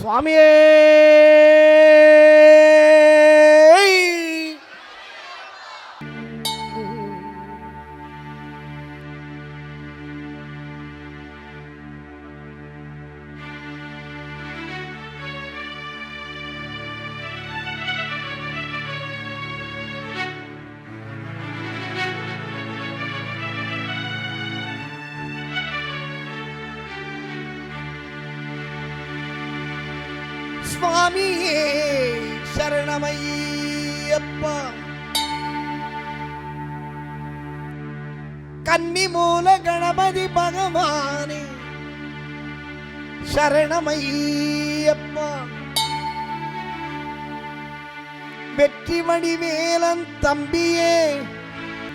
சுவாமியே சுவாமியே சரணமையப்பா. கன்னி மூல கணபதி பகவானே சரணமையப்பா. வெற்றி வடிவேலன் தம்பியே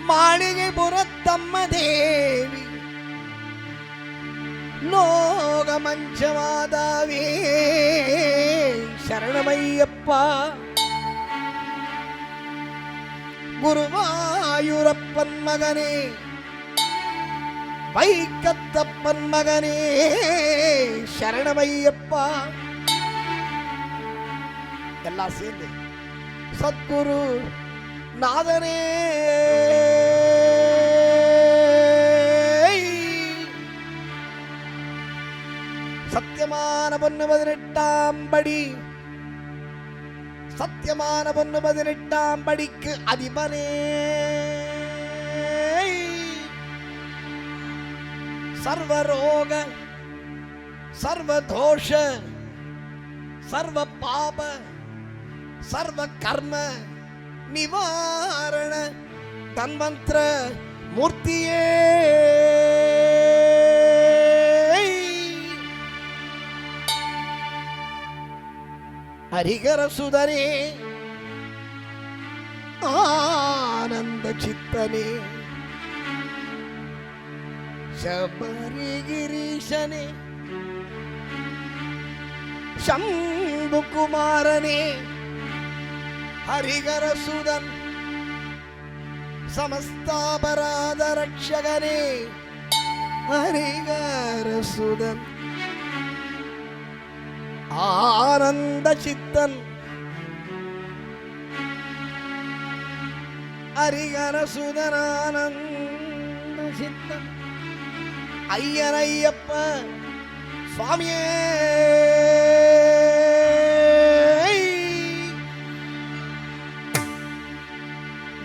மாளிகை புறத்தம்ம தேவி லோக மஞ்சமாதாவே சரணமையப்பா. குருவாயூரப்பன் மகனே வைக்கத்தப்பன் மகனே சரணமையப்பா. எல்லாம் சேர்ந்து சத்குரு நாதனே சத்தியமான பொண்ணு 18ஆம் படி, சத்தியமான பொண்ணு 18ஆம் படிக்கு அதிபனே சர்வரோக சர்வதோஷ சர்வ பாப சர்வ கர்ம நிவாரண தன்வந்திர மூர்த்தியே ஹரிகர சுதனே ஆனந்த சித்தனே சபரிகிரீஷனே சம்பு குமாரனே ஹரிகர சுதன் சமஸ்தாபராத ரட்சகனே ஹரிகர சுதன் ஆனந்த சித்தன் ஹரிகர சுதனானந்த சித்தன் ஐயனையப்ப சுவாமியே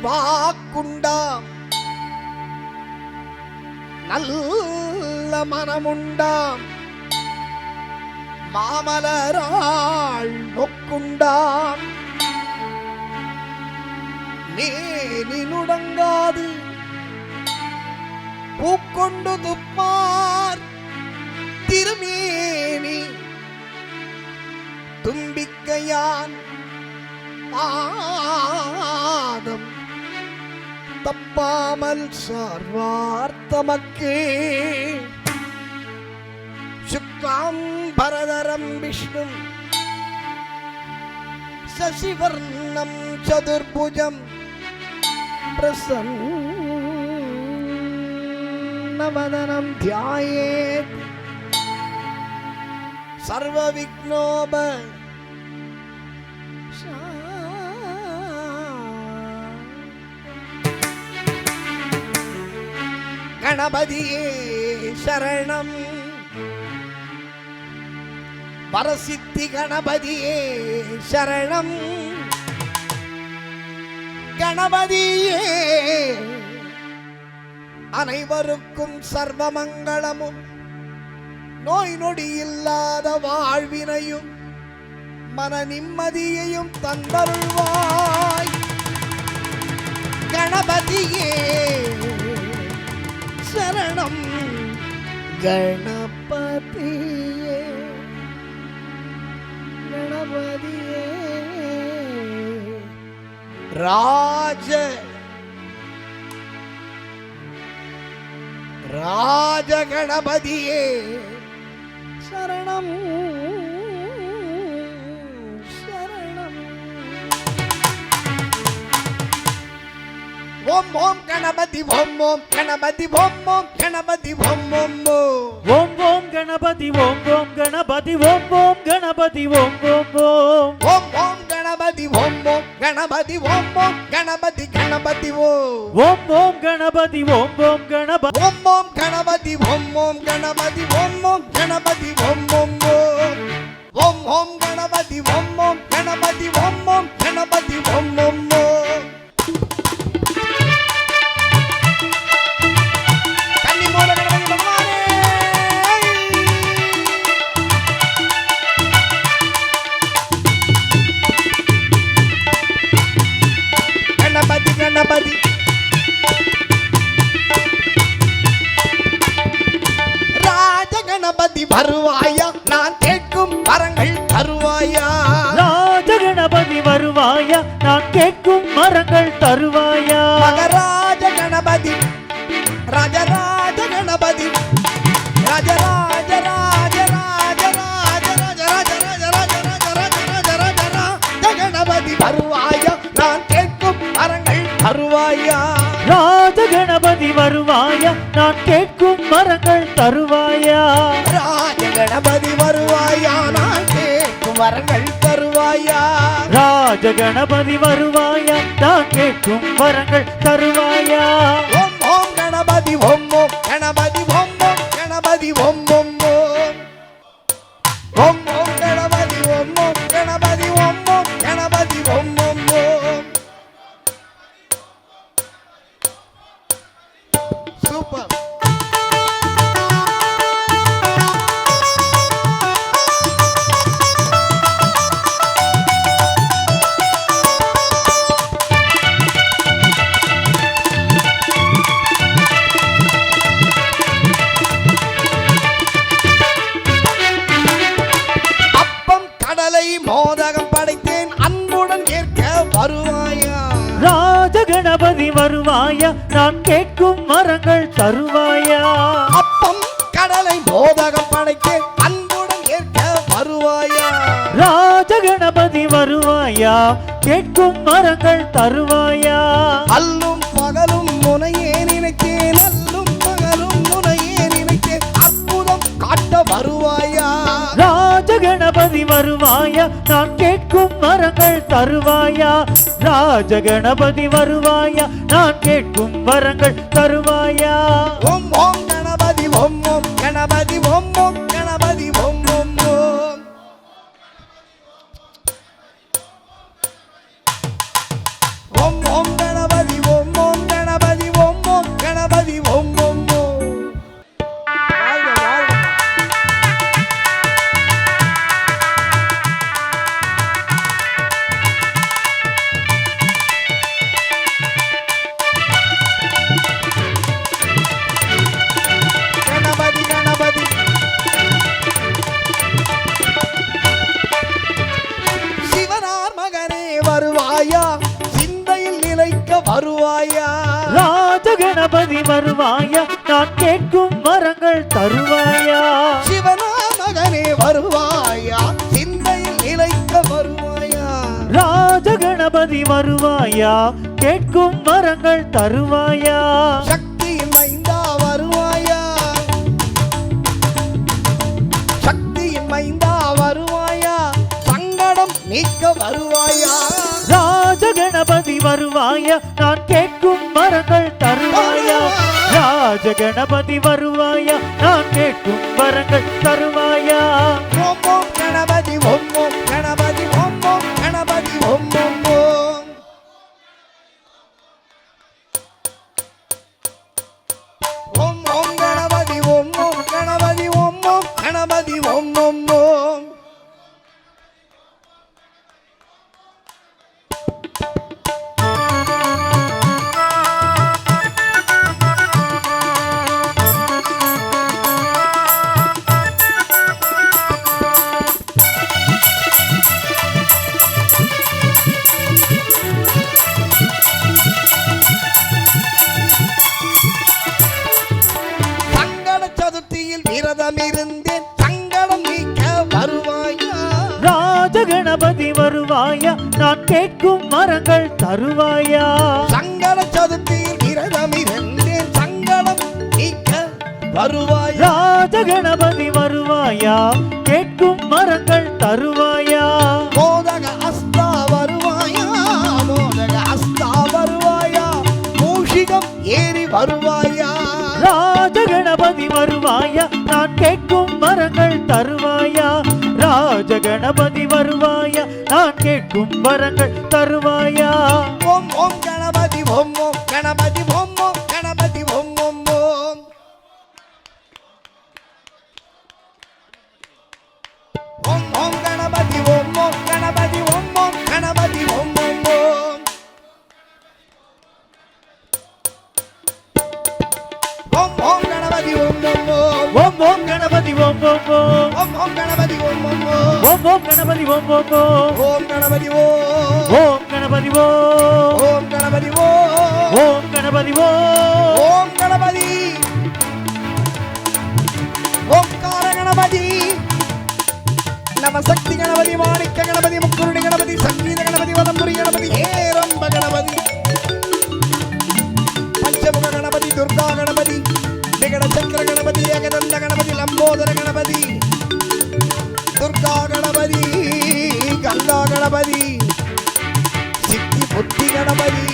வாக்குண்டாம் நல்ல மனமுண்டாம் மாமலராள் நொக்குண்டாம் மேனினுடங்காது பூக்கொண்டு துப்பார் திருமேனி தும்பிக்கையான் பாதம் தப்பாமல் சார்வார்த்தமக்கே சுக்லாம் பரதரம் விஷ்ணு சசிவர்ணம் சதுர்புஜம் பிரசன்னவதனம் த்யாயேத் சர்வ விக்னோப கணபதியே சரணம். வரசித்தி கணபதியே சரணம். கணபதியே அனைவருக்கும் சர்வமங்களமும் நோய் நொடி இல்லாத வாழ்வினையும் மன நிம்மதியையும் தந்தருள்வாய். கணபதியே சரணம். கணபதியே கணபதியே ராஜ கணபதியே சரணம் சரணம். ஓம் ஓம் ஓம் கணபதி ஓம் ஓம் கணபதி ஓம் ஓம் கணபதி ஓம் ஓம் ஓம் ஓம் கணபதி ஓம் ஓம் கணபதி ஓம் ஓம் கணபதி ஓம் ஓம் ஓம் ஓம் கணபதி ஓம் ஓம் கணபதி ஓம் ஓம் கணபதி கணபதி ஓம் ஓம் கணபதி ஓம் ஓம் கணபதி ஓம் ஓம் கணபதி ஓம் ஓம் கணபதி ஓம் ஓம் கணபதி ஓம் ஓம் ஓம் ஓம் கணபதி ஓம் ஓம் கணபதி ஓம் ஓம் கணபதி ஓம் ஓம் கன்னிமூல கணபதி பகவானே கணபதி கணபதி ராஜ கணபதி வருவாயா நான் கேட்கும் வரங்கள் தருவாயா ராஜ கணபதி வருவாயா நான் கேட்கும் மரங்கள் தருவாயா மகராஜ கணபதி ராஜராஜ கணபதி ராஜராஜ ராஜ ராஜ ராஜ ராஜ ராஜ ராஜ ராஜ ராஜ ராஜ ராஜ ராஜ ராஜ கணபதி வருவாயா நான் கேட்கும் வரங்கள் தருவாயா ராஜ கணபதி வருவாயா நான் கேட்கும் மரங்கள் தருவாயா ராஜ கணபதி வருவாயா நான் கேட்கும் வரங்கள் தருவாயா ராஜ கணபதி வருவாயா நான் கேட்கும் வரங்கள் தருவாயா ஓம் ஓம் கணபதி ஓம் ஓம் கணபதி ஓம் ஓம் கணபதி ஓம் ஓம் ஓம் ஓம் கணபதி ஓம் ஓம் கணபதி ஓம் ஓம் கணபதி ஓம் ஓம் சூப்பர் மோதகம் படைத்தேன் அன்புடன் ஏற்க வருவாயா ராஜ கணபதி வருவாயா நான் கேட்கும் மரங்கள் தருவாயா அப்பம் கடலை மோதகம் படைத்தேன் அன்புடன் ஏற்க வருவாயா ராஜ கணபதி வருவாயா கேட்கும் மரங்கள் தருவாயா அல்லும் பகலும் முனையே நினைத்தேன் அல்லும் பகலும் முனையே நினைத்தேன் அற்புதம் காட்ட வருவாயா ராஜ கணபதி வருவாயா நான் கேட்கும் வரங்கள் தருவாயா ராஜ கணபதி வருவாயா நான் கேட்கும் வரங்கள் தருவாயா ஓம் ஓம் கணபதி ஓம் ஓம் கணபதி ஓம் ஓம் கணபதி ஓம் ஓம் ஓம் ஓம் கணபதி ஓம் ஓம் கணபதி ஓம் ஓம் கணபதி ஓம் ஓம் வருவாயா சிந்தையில் நிலைக்க வருவாயா ராஜ கணபதி வருவாயா நான் கேட்கும் வரங்கள் தருவாயா சிவனா மகனே வருவாயா சிந்தையில் நிலைக்க வருவாயா ராஜ கணபதி வருவாயா கேட்கும் வரங்கள் தருவாயா சக்தியின் மைந்தா வருவாயா சக்தியின் மைந்தா வருவாயா சங்கடம் நீக்க வருவாயா ராஜ கணபதி வருவாயா நான் கேட்கும் வரங்கள் தருவாயா ராஜ கணபதி வருவாயா நான் கேட்கும் வரங்கள் தருவாயா ஓம் ஓம் கணபதி ஓம் ஓம் கணபதி ஓம் ஓம் கணபதி ஓம் ஓம் ஓம் ஓம் கணபதி ஓம் ஓம் கணபதி ஓம் ஓம் கணபதி ஓம் ஓம் ஓம் விரதமிருந்தேன் சங்கடம் நீக்க வருவாயா ராஜ கணபதி வருவாயா நான் கேட்கும் வரங்கள் தருவாயா சங்கட சதுர்த்தியில் மனமிரண்டேன் சங்கடம் நீக்க வருவாயா ராஜ கணபதி வருவாயா கேட்கும் வரங்கள் தருவாயா மோதக அஸ்தா வருவாயா மோதக அஸ்தா வருவாயா மூஷிகம் ஏறி வருவாயா ராஜ கணபதி வருவாயா நான் கேட்கும் வரங்கள் தருவாயா ராஜ கணபதி வருவாயா நான் கேட்கும் வரங்கள் தருவாயா ஓம் ஓம் கணபதி ஓம் ஓம் கணபதி ஓம் ஓம் கணபதி ஓம் ஓம் ஓம் ஓம் ஓம் கணபதி ஓம் ஓம் கணபதி ஓம் ஓம் கணபதி ஓம் ஓம் ஓம் ஓம் ஓம் கணபதி ஓம் ஓம் ஓம் ஓம் ஓம் கணபதி ஓம் ஓம் ஓம் ஓம் ஓம் கணபதி ஓம் ஓம் ஓம் ஓம் ஓம் கணபதி ஓம் ஓம் ஓம் ஓம் கணபதி ஓம் ஓம் கணபதி ஓம் ஓம் கணபதி ஓம் ஓம் கணபதி ஓம் ஓம் கணபதி ஓம்கார கணபதி நம சக்தி கணபதி மாணிக்க கணபதி முக்குருடி கணபதி சங்கீத கணபதி வலம்புரி கணபதி ஏரம்ப கணபதி பஞ்சமுக கணபதி துர்கா கணபதி விகட சக்கர கணபதி ஏகதந்த கணபதி லம்போதர கணபதி துர்கா கணபதி கங்கா கணபதி சித்தி புத்தி கணபதி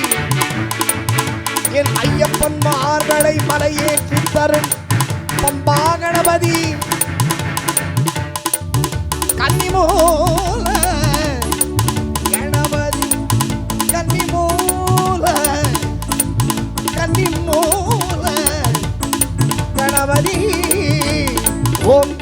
என் ஐயப்பன் மார்களை மலையேற்றி தரும் பம்பா கணபதி கன்னிமூல கணபதி கன்னிமூல கன்னிமூல கணபதி ஓம்